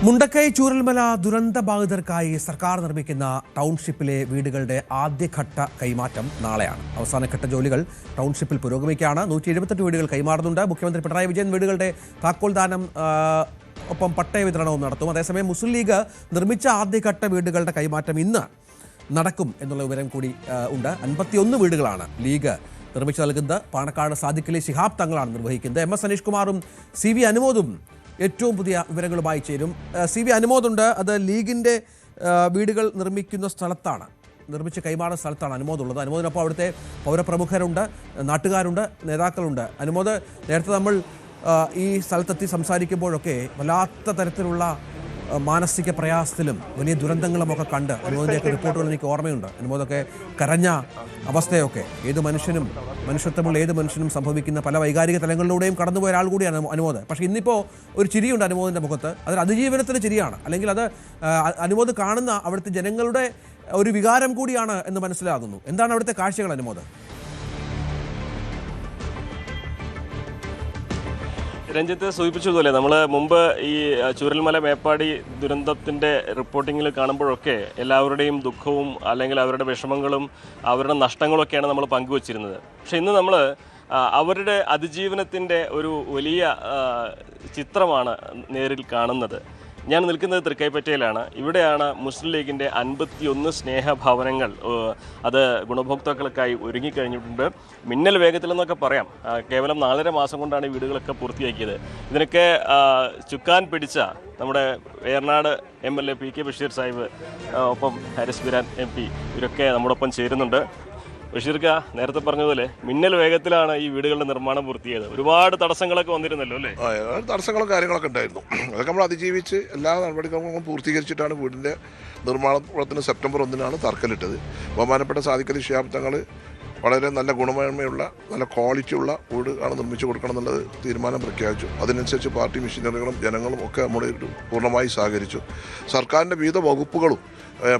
മുണ്ടക്കൈ ചൂരൽമല ദുരന്ത ബാധിതർക്കായി സർക്കാർ നിർമ്മിക്കുന്ന ടൗൺഷിപ്പിലെ വീടുകളുടെ ആദ്യഘട്ട കൈമാറ്റം നാളെയാണ്. അവസാനഘട്ട ജോലികൾ ടൗൺഷിപ്പിൽ പുരോഗമിക്കുകയാണ്. 178 വീടുകൾ കൈമാറുന്നുണ്ട്. മുഖ്യമന്ത്രി പിണറായി വിജയൻ വീടുകളുടെ താക്കോൽദാനം ഒപ്പം പട്ടയ വിതരണവും നടത്തും. അതേസമയം മുസ്ലിം ലീഗ് നിർമ്മിച്ച ആദ്യഘട്ട വീടുകളുടെ കൈമാറ്റം ഇന്ന് നടക്കും എന്നുള്ള വിവരം കൂടി ഉണ്ട്. 51 വീടുകളാണ് ലീഗ് നിർമ്മിച്ചു നൽകുന്നത്. പാണക്കാട് സാദിഖലി ശിഹാബ് തങ്ങളാണ് നിർവഹിക്കുന്നത്. MS അനീഷ് കുമാറും CV അനുമോദും ഏറ്റവും പുതിയ വിവരങ്ങളുമായി ചേരും. CV അനുമോദുണ്ട്. അത് ലീഗിൻ്റെ വീടുകൾ നിർമ്മിക്കുന്ന സ്ഥലത്താണ്, നിർമ്മിച്ച് കൈമാറുന്ന സ്ഥലത്താണ് അനുമോദുള്ളത്. അനുമോദിനൊപ്പം അവിടുത്തെ പൗരപ്രമുഖരുണ്ട്, നാട്ടുകാരുണ്ട്, നേതാക്കളുണ്ട്. അനുമോദ്, നേരത്തെ നമ്മൾ ഈ സ്ഥലത്തെത്തി സംസാരിക്കുമ്പോഴൊക്കെ വല്ലാത്ത തരത്തിലുള്ള മാനസിക പ്രയാസത്തിലും വലിയ ദുരന്തങ്ങളുമൊക്കെ കണ്ട് അനുമോദിൻ്റെയൊക്കെ റിപ്പോർട്ടുകൾ എനിക്ക് ഓർമ്മയുണ്ട്. അനുമോദൊക്കെ കരഞ്ഞ അവസ്ഥയൊക്കെ ഏത് മനുഷ്യനും, മനുഷ്യത്വമുള്ള ഏത് മനുഷ്യനും സംഭവിക്കുന്ന പല വൈകാരിക തലങ്ങളിലൂടെയും കടന്നുപോയ ഒരാൾ കൂടിയാണ് അനുമോദ്. പക്ഷേ ഇന്നിപ്പോൾ ഒരു ചിരിയുണ്ട് അനുമോദിൻ്റെ മുഖത്ത്. അതൊരു അതിജീവനത്തിൻ്റെ ചിരിയാണ്, അല്ലെങ്കിൽ അത് അനുമോദ് കാണുന്ന അവിടുത്തെ ജനങ്ങളുടെ ഒരു വികാരം കൂടിയാണ് എന്ന് മനസ്സിലാകുന്നു. എന്താണ് അവിടുത്തെ കാഴ്ചകൾ അനുമോദ്? രഞ്ജിത്ത് സൂചിപ്പിച്ചതുപോലെ നമ്മൾ മുമ്പ് ഈ ചൂരൽമല മേപ്പാടി ദുരന്തത്തിൻ്റെ റിപ്പോർട്ടിങ്ങിൽ കാണുമ്പോഴൊക്കെ എല്ലാവരുടെയും ദുഃഖവും അല്ലെങ്കിൽ അവരുടെ വിഷമങ്ങളും അവരുടെ നഷ്ടങ്ങളൊക്കെയാണ് നമ്മൾ പങ്കുവച്ചിരുന്നത്. പക്ഷേ ഇന്ന് നമ്മൾ അവരുടെ അതിജീവനത്തിൻ്റെ ഒരു വലിയ ചിത്രമാണ് നേരിൽ കാണുന്നത്. ഞാൻ നിൽക്കുന്നത് തൃക്കൈപ്പറ്റയിലാണ്. ഇവിടെയാണ് മുസ്ലിം ലീഗിൻ്റെ 51 സ്നേഹഭവനങ്ങൾ അത് ഗുണഭോക്താക്കൾക്കായി ഒരുങ്ങിക്കഴിഞ്ഞിട്ടുണ്ട്. മിന്നൽ വേഗത്തിലെന്നൊക്കെ പറയാം. കേവലം 4.5 മാസം കൊണ്ടാണ് ഈ വീടുകളൊക്കെ പൂർത്തിയാക്കിയത്. ഇതിനൊക്കെ ചുക്കാൻ പിടിച്ച നമ്മുടെ ഏറനാട് MLA PK ബഷീർ സാഹിബ്, ഒപ്പം ഹാരിസ് ബിരാൻ MP ഇവരൊക്കെ നമ്മോടൊപ്പം ചേരുന്നുണ്ട്. ബഷീർക്ക, നേരത്തെ പറഞ്ഞതുപോലെ മിന്നൽ വേഗത്തിലാണ് ഈ വീടുകളുടെ നിർമ്മാണം പൂർത്തിയായത്. ഒരുപാട് തടസ്സങ്ങളൊക്കെ വന്നിരുന്നല്ലോ അല്ലേ? തടസ്സങ്ങളും കാര്യങ്ങളൊക്കെ ഉണ്ടായിരുന്നു. അതൊക്കെ നമ്മൾ അതിജീവിച്ച് എല്ലാ നടപടിക്രമങ്ങളും പൂർത്തീകരിച്ചിട്ടാണ് വീടിൻ്റെ നിർമ്മാണ പ്രവർത്തനം സെപ്റ്റംബർ 1 തറക്കല്ലിട്ടത്. ബഹുമാനപ്പെട്ട സാദിഖലി ശിഹാബ് തങ്ങൾ വളരെ നല്ല ഗുണമേന്മയുള്ള, നല്ല ക്വാളിറ്റിയുള്ള വീട് ആണ് നിർമ്മിച്ചു കൊടുക്കണം എന്നുള്ളത് തീരുമാനം പ്രഖ്യാപിച്ചു. അതിനനുസരിച്ച് പാർട്ടി മെഷീനറികളും ജനങ്ങളും ഒക്കെ നമ്മുടെ പൂർണ്ണമായി സഹകരിച്ചു. സർക്കാരിൻ്റെ വിവിധ വകുപ്പുകളും,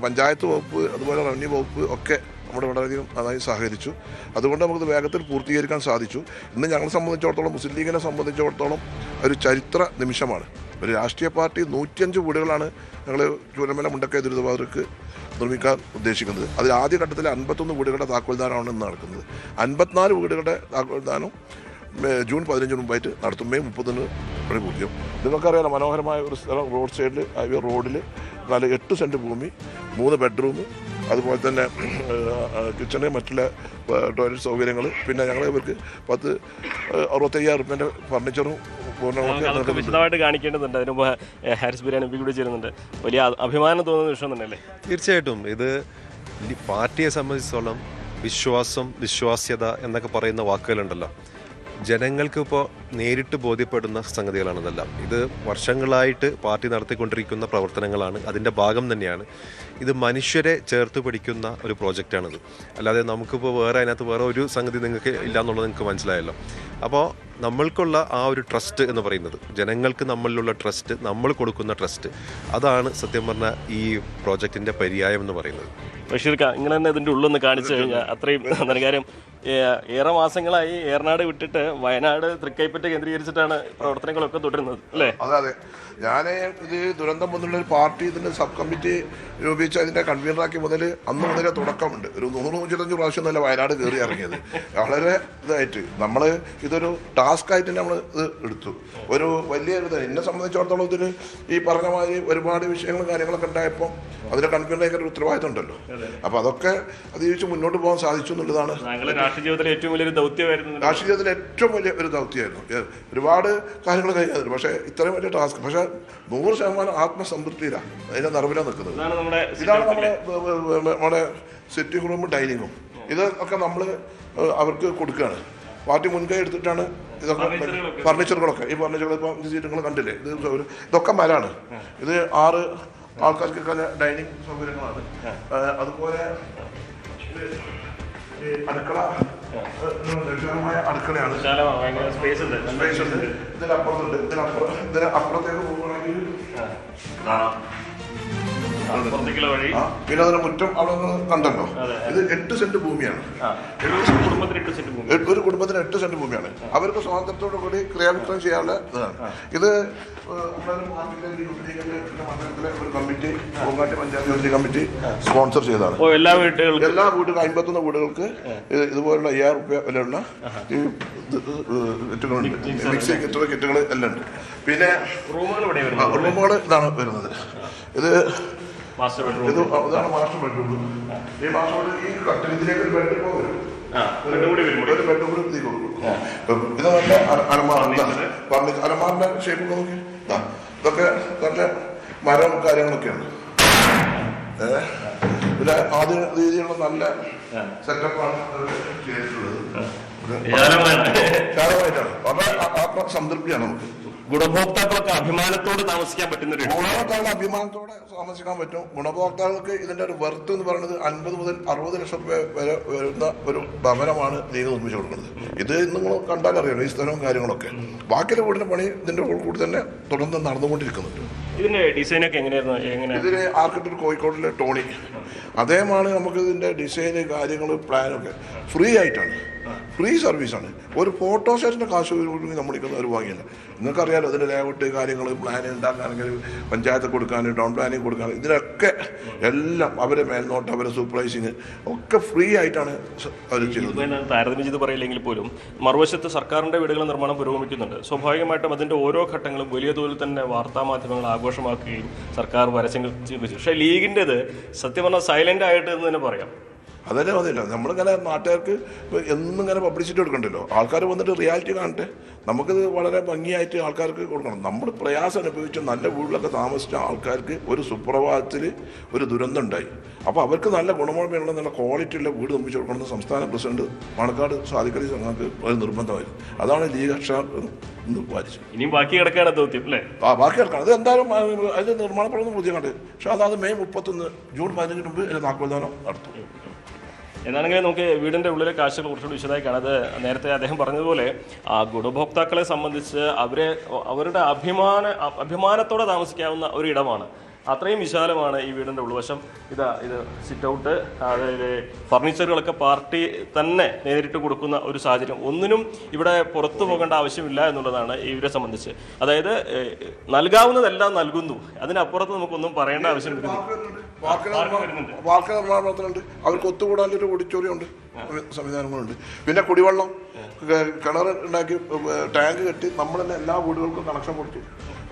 പഞ്ചായത്ത് വകുപ്പ്, അതുപോലെ റവന്യൂ വകുപ്പ് ഒക്കെ നമ്മുടെ വളരെയധികം നന്നായി സഹകരിച്ചു. അതുകൊണ്ട് നമുക്ക് വേഗത്തിൽ പൂർത്തീകരിക്കാൻ സാധിച്ചു. ഇന്ന് ഞങ്ങളെ സംബന്ധിച്ചിടത്തോളം, മുസ്ലിം ലീഗിനെ സംബന്ധിച്ചിടത്തോളം ഒരു ചരിത്ര നിമിഷമാണ്. ഒരു രാഷ്ട്രീയ പാർട്ടി 105 വീടുകളാണ് ഞങ്ങൾ ചൂരൽമല മുണ്ടക്കൈ ദുരിതബാധിതർക്ക് നിർമ്മിക്കാൻ ഉദ്ദേശിക്കുന്നത്. അതിൽ ആദ്യഘട്ടത്തിൽ 51 വീടുകളുടെ താക്കോൽദാനമാണ് ഇന്ന് നടക്കുന്നത്. 54 വീടുകളുടെ താക്കോൽദാനം ജൂൺ 15 മുമ്പായിട്ട് നടത്തും. മെയ് 30 പൂർത്തിയാവും. നിങ്ങൾക്കറിയാലോ, മനോഹരമായ ഒരു സ്ഥലം, റോഡ് സൈഡിൽ, ഹൈവേ റോഡിൽ 8 സെൻറ്റ് ഭൂമി, 3 ബെഡ്റൂം, അതുപോലെ തന്നെ കിച്ചണ്, മറ്റുള്ള ടോയ്ലറ്റ് സൗകര്യങ്ങൾ, പിന്നെ ഞങ്ങൾ ഇവർക്ക് 65,000 രൂപേൻ്റെ ഫർണിച്ചറും വിശദമായിട്ട് കാണിക്കേണ്ടതുണ്ട്. അതിന് മുമ്പ് ഹാരിസ് ബിരാൻ MP കൂടി ചേരുന്നുണ്ട്. വലിയ അഭിമാനം തോന്നുന്ന വിഷയം തന്നെയല്ലേ? തീർച്ചയായിട്ടും ഇത് പാർട്ടിയെ സംബന്ധിച്ചിടത്തോളം വിശ്വാസം, വിശ്വാസ്യത എന്നൊക്കെ പറയുന്ന വാക്കുകളുണ്ടല്ലോ, ജനങ്ങൾക്ക് ഇപ്പോൾ നേരിട്ട് ബോധ്യപ്പെടുന്ന സംഗതികളാണിതെല്ലാം. ഇത് വർഷങ്ങളായിട്ട് പാർട്ടി നടത്തിക്കൊണ്ടിരിക്കുന്ന പ്രവർത്തനങ്ങളാണ്, അതിൻ്റെ ഭാഗം തന്നെയാണ്. ഇത് മനുഷ്യരെ ചേർത്ത് പിടിക്കുന്ന ഒരു പ്രോജക്റ്റാണിത്. അല്ലാതെ നമുക്കിപ്പോൾ അതിനകത്ത് വേറെ ഒരു സംഗതി നിങ്ങൾക്ക് ഇല്ല എന്നുള്ളത് നിങ്ങൾക്ക് മനസ്സിലായല്ലോ. അപ്പോൾ നമ്മൾക്കുള്ള ആ ഒരു ട്രസ്റ്റ് എന്ന് പറയുന്നത്, ജനങ്ങൾക്ക് നമ്മളിലുള്ള ട്രസ്റ്റ്, നമ്മൾ കൊടുക്കുന്ന ട്രസ്റ്റ്, അതാണ് സത്യം പറഞ്ഞാൽ ഈ പ്രോജക്റ്റിൻ്റെ പര്യായം എന്ന് പറയുന്നത്. ബഷീർക്ക, ഇങ്ങനെ തന്നെ ഇതിൻ്റെ ഉള്ളൊന്ന് കാണിച്ചു കഴിഞ്ഞാൽ അത്രയും നല്ല കാര്യം. ഏറെ മാസങ്ങളായി ഏറനാട് വിട്ടിട്ട് വയനാട്, തൃക്കൈപ്പറ്റ കേന്ദ്രീകരിച്ചിട്ടാണ് പ്രവർത്തനങ്ങളൊക്കെ തുടരുന്നത് അല്ലേ? അതെ. ഞാൻ ഇത് ദുരന്തം വന്നുള്ളൊരു പാർട്ടി ഇതിൻ്റെ സബ് കമ്മിറ്റി രൂപീകരിച്ച് അതിൻ്റെ കൺവീനറാക്കി അന്ന് മുതലേ തുടക്കമുണ്ട്. ഒരു 100-125 പ്രാവശ്യം നല്ല വയനാട് കയറി ഇറങ്ങിയത്. വളരെ ഇതായിട്ട് നമ്മൾ ഇതൊരു ടാസ്ക് ആയിട്ട് നമ്മൾ ഇത് എടുത്തു. ഒരു വലിയൊരു എന്നെ സംബന്ധിച്ചിടത്തോളം ഇതിന് ഈ പറഞ്ഞ മാതിരി ഒരുപാട് വിഷയങ്ങളും കാര്യങ്ങളൊക്കെ ഉണ്ടായപ്പോൾ അതിൻ്റെ കൺവീനറൊക്കെ ഒരു ഉത്തരവാദിത്തം ഉണ്ടല്ലോ. അപ്പോൾ അതൊക്കെ അതിജീവിച്ച് മുന്നോട്ട് പോകാൻ സാധിച്ചു എന്നുള്ളതാണ് രാഷ്ട്രീയ ജീവിതത്തിലെ ഏറ്റവും വലിയൊരു ദൗത്യമായിരുന്നു. രാഷ്ട്രീയ ജീവിതത്തിലെ ഏറ്റവും വലിയ ഒരു ദൗത്യമായിരുന്നു. ഒരുപാട് കാര്യങ്ങൾ കഴിഞ്ഞാൽ, പക്ഷേ ഇത്രയും വലിയ ടാസ്ക്, പക്ഷേ 100% ആത്മസംതൃപ്തിയിലാണ്, അതിൻ്റെ നിറവിലാണ് നിൽക്കുന്നത്. ഇതാണ് നമ്മുടെ സിറ്റിംഗ് റൂമും ഡൈനിങ്ങും. ഇതൊക്കെ നമ്മൾ അവർക്ക് കൊടുക്കുകയാണ്. പാർട്ടി മുൻകൈ എടുത്തിട്ടാണ് ഇതൊക്കെ ഫർണിച്ചറുകളൊക്കെ. ഈ ഫർണിച്ചറുകൾ ഇപ്പോൾ സീറ്റുകൾ കണ്ടില്ലേ, ഇതൊക്കെ മരാണ്. ഇത് 6 ആൾക്കാർക്കൊക്കെ ഡൈനിങ് സൗകര്യങ്ങളാണ്. അതുപോലെ അടുക്കള, ലളിതമായ അടുക്കളയാണ്. ഇതിനപ്പുറത്തേക്ക് പോകുകയാണെങ്കിൽ പുറത്തേക്കുള്ള വഴി. പിന്നെ അതിന് മുറ്റം അവിടെ കണ്ടല്ലോ, ഇത് 8 സെന്റ് ഭൂമിയാണ്. ഒരു കുടുംബത്തിന് 8 സെന്റ് ഭൂമിയാണ്. അവർക്ക് സ്വാതന്ത്ര്യത്തോടു കൂടി ക്രിയാവിക്രയം ചെയ്യാനുള്ള ഇതാണ്. ഇത് മണ്ഡലത്തിലെ ഒരു കമ്മിറ്റി, പൂങ്കാട്ടി പഞ്ചായത്ത് കമ്മിറ്റി സ്പോൺസർ ചെയ്തതാണ്. എല്ലാ വീടുകൾക്കും 51 വീടുകൾക്ക് ഇതുപോലുള്ള 5000 രൂപ വിലയുള്ള ഈ കിറ്റുകളുണ്ട്. മിക്സി കിറ്റുകൾ എല്ലാം ഉണ്ട്. പിന്നെ റൂമുകൾ ഇതാണ് വരുന്നത്. ഇതാണ് മാസ്റ്റർ ബെഡ്റൂം. ഈ മാസ്റ്റർ ബെഡ്റൂം ഈ കട്ടിലത്തിലേക്ക് ഒരു ബെഡ്റൂം വരും. ഒരു ബെഡ്റൂം കൂടി തീ കൊടുക്കും. ഇത് നല്ല അലമാറിന്റെ ഷേപ്പ് നോക്കി. ഇതൊക്കെ നല്ല മരം കാര്യങ്ങളൊക്കെയാണ്. പിന്നെ ആദ്യ രീതിയിലുള്ള നല്ല സെറ്റപ്പാണ് ചെയ്തിട്ടുള്ളത്. വിശാലമായിട്ടാണ്. വളരെ ആത്മസംതൃപ്തിയാണ് നമുക്ക്. ഗുണഭോക്താക്കൾക്ക് അഭിമാനത്തോടെ താമസിക്കാൻ പറ്റുന്ന അഭിമാനത്തോടെ താമസിക്കാൻ പറ്റും. ഗുണഭോക്താക്കൾക്ക് ഇതിന്റെ ഒരു വെർത്ത് എന്ന് പറയുന്നത് 50 മുതൽ 60 ലക്ഷം രൂപ വരെ വരുന്ന ഒരു ഭവനമാണ് ലീഗ് നിർമ്മിച്ചു കൊടുക്കുന്നത്. ഇത് നിങ്ങൾ കണ്ടാൽ അറിയാലോ ഈ സ്ഥലവും കാര്യങ്ങളൊക്കെ. ബാക്കിയുള്ള വീടിന്റെ പണി ഇതിന്റെ കൂടി തന്നെ തുടർന്ന് നടന്നുകൊണ്ടിരിക്കുന്നുണ്ട്. ഇതിന്റെ ഡിസൈനൊക്കെ എങ്ങനെയായിരുന്നു? ഇതിന് ആർക്കിടെക്ട് കോഴിക്കോടിലെ ടോണി അദ്ദേഹമാണ് നമുക്ക് ഇതിന്റെ ഡിസൈന് കാര്യങ്ങൾ പ്ലാനൊക്കെ ഫ്രീ ആയിട്ടാണ്, ഫ്രീ സർവീസാണ്. ഒരു ഫോട്ടോ സെറ്റിന്റെ കാശ് നമ്മളിക്കുന്ന ഒരു വാങ്ങിയില്ല. നിങ്ങൾക്കറിയാലോ അതിന്റെ ലേഔട്ട് കാര്യങ്ങൾ പ്ലാൻ ഉണ്ടാക്കാണെങ്കിൽ പഞ്ചായത്ത് കൊടുക്കാൻ, ടൗൺ പ്ലാനിങ് കൊടുക്കാൻ, ഇതിനൊക്കെ എല്ലാം അവരെ മേൽനോട്ട്, അവരെ സൂപ്പർവൈസിങ് ഒക്കെ ഫ്രീ ആയിട്ടാണ് അവർ ചെയ്യുന്നത്. താരതമ്യം ചെയ്ത് പറയില്ലെങ്കിൽ പോലും മറുവശത്ത് സർക്കാരിന്റെ വീടുകളുടെ നിർമ്മാണം പുരോഗമിക്കുന്നുണ്ട്. സ്വാഭാവികമായിട്ടും അതിന്റെ ഓരോ ഘട്ടങ്ങളും വലിയ തോതിൽ തന്നെ വാർത്താമാധ്യമങ്ങൾ ആഘോഷമാക്കുകയും സർക്കാർ പരസ്യങ്ങൾ ചെയ്യിപ്പിച്ചു. പക്ഷേ ലീഗിൻ്റെത് സത്യം പറഞ്ഞാൽ സൈലന്റ് ആയിട്ട് എന്ന് തന്നെ പറയാം. അതല്ലേ മതിയില്ല. നമ്മളിങ്ങനെ നാട്ടുകാർക്ക് എന്നിങ്ങനെ പബ്ലിസിറ്റി കൊടുക്കണ്ടല്ലോ. ആൾക്കാർ വന്നിട്ട് റിയാലിറ്റി കാണട്ടെ. നമുക്കിത് വളരെ ഭംഗിയായിട്ട് ആൾക്കാർക്ക് കൊടുക്കണം. നമ്മൾ പ്രയാസം അനുഭവിച്ച നല്ല വീട്ടിലൊക്കെ താമസിച്ച ആൾക്കാർക്ക് ഒരു സുപ്രഭാതത്തിൽ ഒരു ദുരന്തം ഉണ്ടായി. അപ്പോൾ അവർക്ക് നല്ല ഗുണമേന്മയുള്ള നല്ല ക്വാളിറ്റി ഉള്ള വീട് നിർമ്മിച്ചു കൊടുക്കണമെന്ന് സംസ്ഥാന പ്രസിഡന്റ് പാണക്കാട് സാദിഖലി സംഘങ്ങൾക്ക് ഒരു നിർബന്ധമായിരുന്നു. അതാണ് ലീഗ് അക്ഷരം പാലിച്ചത്. ഇനിയും ബാക്കി കിടക്കുകയാണ് ദൗത്യം അല്ലേ? ബാക്കി കിടക്കണം. അത് എന്തായാലും അതിന്റെ നിർമ്മാണ പ്രവർത്തനം പൂജ്യമാണ്. പക്ഷെ അത് മെയ് 31 ജൂൺ 15 മുമ്പ് അതിന്റെ താക്കോൽദാനം നടത്തും. എന്നാണെങ്കിൽ നമുക്ക് വീടിൻ്റെ ഉള്ളിലെ കാഴ്ചകൾ കുറച്ചുകൂടി വിശദമായി കാണാം. അത് നേരത്തെ അദ്ദേഹം പറഞ്ഞതുപോലെ ആ ഗുണഭോക്താക്കളെ സംബന്ധിച്ച് അവരുടെ അഭിമാനത്തോടെ താമസിക്കാവുന്ന ഒരു ഇടമാണ്. അത്രയും വിശാലമാണ് ഈ വീടിൻ്റെ ഉൾവശം. ഇത് സിറ്റ് ഔട്ട്, അതായത് ഫർണിച്ചറുകളൊക്കെ പാർട്ടി തന്നെ നേരിട്ട് കൊടുക്കുന്ന ഒരു സാഹചര്യം. ഒന്നിനും ഇവിടെ പുറത്തു പോകേണ്ട ആവശ്യമില്ല എന്നുള്ളതാണ് ഇവരെ സംബന്ധിച്ച്. അതായത് നൽകാവുന്നതെല്ലാം നൽകുന്നു, അതിനപ്പുറത്ത് നമുക്കൊന്നും പറയേണ്ട ആവശ്യം വരുന്നുണ്ട്. അവർക്ക് ഒത്തുകൂടാനൊരു ഓഡിറ്റോറിയം ഉണ്ട്, സംവിധാനങ്ങളുണ്ട്. പിന്നെ കുടിവെള്ളം കിണർ ഉണ്ടാക്കി ടാങ്ക് കെട്ടി നമ്മൾ തന്നെ എല്ലാ വീടുകൾക്കും കണക്ഷൻ കൊടുത്തു.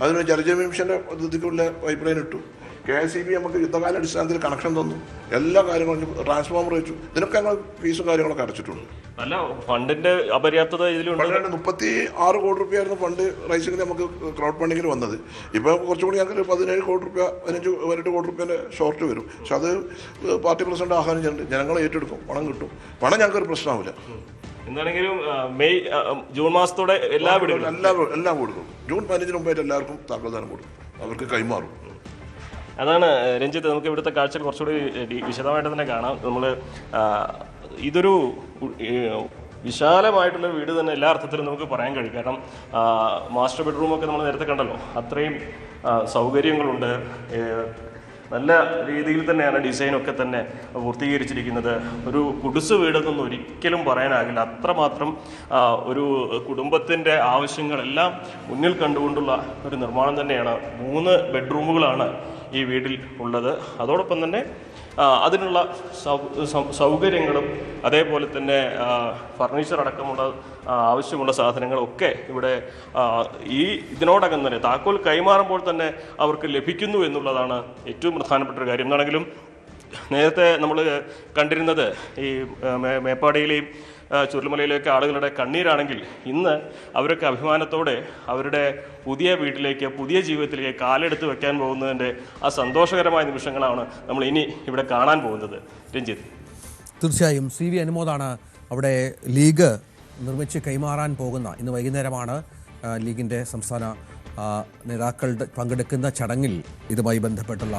അതിന് ജലജീവമിഷൻ്റെ പദ്ധതിക്കുള്ള പൈപ്പ് ലൈൻ ഇട്ടു. KSEB നമുക്ക് യുദ്ധകാല അടിസ്ഥാനത്തിൽ കണക്ഷൻ തന്നു. എല്ലാ കാര്യങ്ങളും ട്രാൻസ്ഫോമർ വെച്ചു. ഇതിനൊക്കെ ഞങ്ങൾ ഫീസും കാര്യങ്ങളൊക്കെ അടച്ചിട്ടുണ്ട്. അല്ല, ഫണ്ടിന്റെ അപര്യാപ്തത ഇതിലുണ്ട്. 36 കോടി രൂപയായിരുന്നു ഫണ്ട് റൈസിംഗിൽ നമുക്ക് ക്രൗഡ് ഫണ്ടിങ്ങിൽ വന്നത്. ഇപ്പോൾ കുറച്ചുകൂടി ഞങ്ങൾക്ക് 17 കോടി രൂപ 18 കോടി രൂപേൻ്റെ ഷോർട്ട് വരും. പക്ഷെ അത് പാർട്ടി പ്രസിഡന്റ് ആഹ്വാനം ചെയ്യുന്നുണ്ട്. ജനങ്ങൾ ഏറ്റെടുക്കും, പണം കിട്ടും. പണം ഞങ്ങൾക്കൊരു പ്രശ്നമാവില്ല. എന്താണെങ്കിലും ജൂൺ മാസത്തോടെ എല്ലാ വീടുകളും ജൂൺ 15 മുമ്പായിട്ട് എല്ലാവർക്കും താക്കോൽദാനം കൊടുക്കും, അവർക്ക് കൈമാറും. അതാണ് രഞ്ജിത്ത്, നമുക്ക് ഇവിടുത്തെ കാഴ്ചകൾ കുറച്ചുകൂടി വിശദമായിട്ട് തന്നെ കാണാം. നമ്മൾ ഇതൊരു വിശാലമായിട്ടുള്ള വീട് തന്നെ എല്ലാ അർത്ഥത്തിലും നമുക്ക് പറയാൻ കഴിയും. കാരണം മാസ്റ്റർ ബെഡ്റൂമൊക്കെ നമ്മൾ നേരത്തെ കണ്ടല്ലോ, അത്രയും സൗകര്യങ്ങളുണ്ട്. നല്ല രീതിയിൽ തന്നെയാണ് ഡിസൈനൊക്കെ തന്നെ പൂർത്തീകരിച്ചിരിക്കുന്നത്. ഒരു കുടിസ് വീടെന്നൊന്നും ഒരിക്കലും പറയാനാകില്ല. അത്രമാത്രം ഒരു കുടുംബത്തിൻ്റെ ആവശ്യങ്ങളെല്ലാം മുന്നിൽ കണ്ടുകൊണ്ടുള്ള ഒരു നിർമ്മാണം തന്നെയാണ്. 3 ബെഡ്റൂമുകളാണ് ഈ വീട്ടിൽ ഉള്ളത്. അതോടൊപ്പം തന്നെ അതിനുള്ള സൗകര്യങ്ങളും അതേപോലെ തന്നെ ഫർണിച്ചർ അടക്കമുള്ള ആവശ്യമുള്ള സാധനങ്ങളൊക്കെ ഇവിടെ ഇതിനോടകം തന്നെ താക്കോൽ കൈമാറുമ്പോൾ തന്നെ അവർക്ക് ലഭിക്കുന്നു എന്നുള്ളതാണ് ഏറ്റവും പ്രധാനപ്പെട്ട ഒരു കാര്യം. എന്നാണെങ്കിലും നേരത്തെ നമ്മൾ കണ്ടിരുന്നത് ഈ മേപ്പാടിയിലെയും ചുരുൾമലയിലേക്ക് ആളുകളുടെ കണ്ണീരാണെങ്കിൽ ഇന്ന് അവരൊക്കെ അഭിമാനത്തോടെ അവരുടെ പുതിയ വീട്ടിലേക്ക്, പുതിയ ജീവിതത്തിലേക്ക് കാലെടുത്ത് വെക്കാൻ പോകുന്നതിൻ്റെ ആ സന്തോഷകരമായ നിമിഷങ്ങളാണ് നമ്മൾ ഇനി ഇവിടെ കാണാൻ പോകുന്നത്. രഞ്ജിത്ത്, തീർച്ചയായും CV അനുമോദാണ് അവിടെ ലീഗ് നിർമ്മിച്ച് കൈമാറാൻ പോകുന്ന. ഇന്ന് വൈകുന്നേരമാണ് ലീഗിൻ്റെ സംസ്ഥാന നേതാക്കളുടെ പങ്കെടുക്കുന്ന ചടങ്ങിൽ ഇതുമായി ബന്ധപ്പെട്ടുള്ള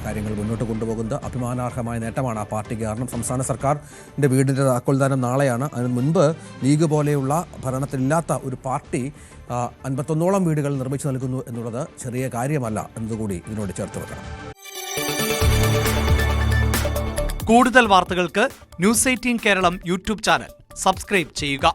കാര്യങ്ങൾ മുന്നോട്ട് കൊണ്ടുപോകുന്നത്. അഭിമാനാർഹമായ നേട്ടമാണ് ആ പാർട്ടിക്ക്. കാരണം സംസ്ഥാന സർക്കാരിൻ്റെ വീടിൻ്റെ താക്കോൽദാനം നാളെയാണ്. അതിന് മുൻപ് ലീഗ് പോലെയുള്ള ഭരണത്തിലില്ലാത്ത ഒരു പാർട്ടി 51ഓളം വീടുകൾ നിർമ്മിച്ചു നൽകുന്നു എന്നുള്ളത് ചെറിയ കാര്യമല്ല എന്നതുകൂടി ഇതിനോട് ചേർത്ത് വെക്കണം. കൂടുതൽ വാർത്തകൾക്ക് news 18 Keralam YouTube channel subscribe ചെയ്യുക.